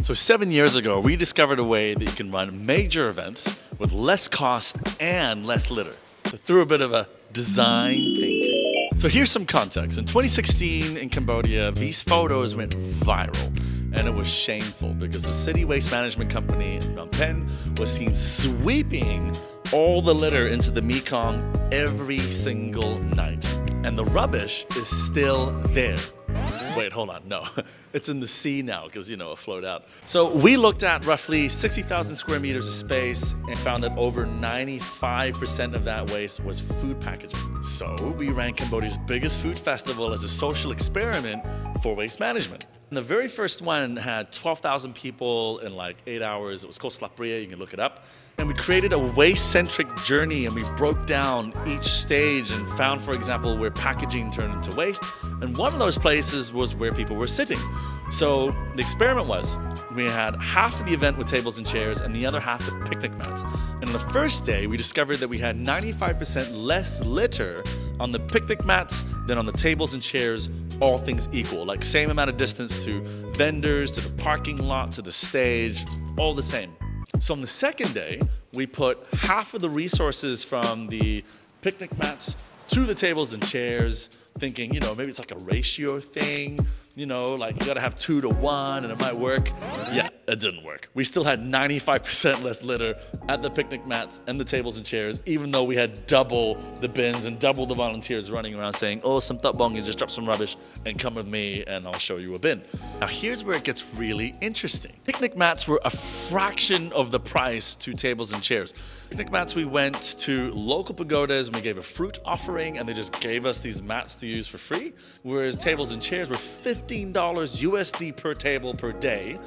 So 7 years ago, we discovered a way that you can run major events with less cost and less litter. So through a bit of a design thinking. So here's some context. In 2016 in Cambodia, these photos went viral. And it was shameful because the city waste management company in Phnom Penh was seen sweeping all the litter into the Mekong every single night. And the rubbish is still there. Wait, hold on, no. It's in the sea now because, you know, it flowed out. So we looked at roughly 60,000 square meters of space and found that over 95% of that waste was food packaging. So we ran Cambodia's biggest food festival as a social experiment for waste management. And the very first one had 12,000 people in like 8 hours. It was called Slaprea, you can look it up. And we created a waste-centric journey and we broke down each stage and found, for example, where packaging turned into waste. And one of those places was where people were sitting. So the experiment was, we had half of the event with tables and chairs and the other half with picnic mats. And on the first day, we discovered that we had 95% less litter on the picnic mats than on the tables and chairs, all things equal. Like same amount of distance to vendors, to the parking lot, to the stage, all the same. So on the second day, we put half of the resources from the picnic mats to the tables and chairs, thinking, you know, maybe it's like a ratio thing, you know, like you gotta have 2 to 1 and it might work. Yeah, it didn't work. We still had 95% less litter at the picnic mats and the tables and chairs, even though we had double the bins and double the volunteers running around saying, oh, some bong, you just drop some rubbish and come with me and I'll show you a bin. Now here's where it gets really interesting. Picnic mats were a fraction of the price to tables and chairs. Picnic mats, we went to local pagodas and we gave a fruit offering and they just gave us these mats to use for free. Whereas tables and chairs were $15 USD per table per day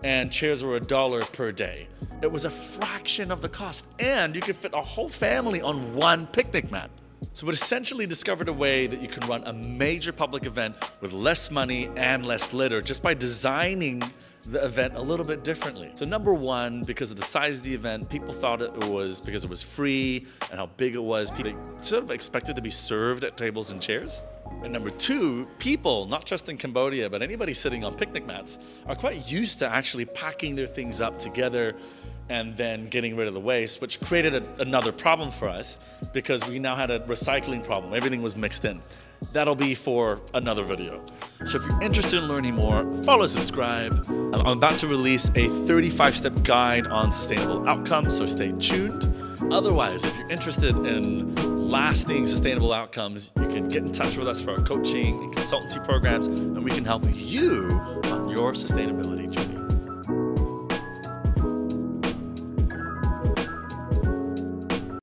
and chairs were $1 per day. It was a fraction of the cost and you could fit a whole family on one picnic mat. So we essentially discovered a way that you can run a major public event with less money and less litter just by designing the event a little bit differently. So number one, because of the size of the event, people thought it was because it was free and how big it was. People sort of expected to be served at tables and chairs. And number two, people, not just in Cambodia, but anybody sitting on picnic mats, are quite used to actually packing their things up together and then getting rid of the waste, which created another problem for us because we now had a recycling problem. Everything was mixed in. That'll be for another video. So if you're interested in learning more, follow, subscribe. I'm about to release a 35-step guide on sustainable outcomes, so stay tuned. Otherwise, if you're interested in lasting sustainable outcomes, you can get in touch with us for our coaching and consultancy programs, and we can help you on your sustainability journey.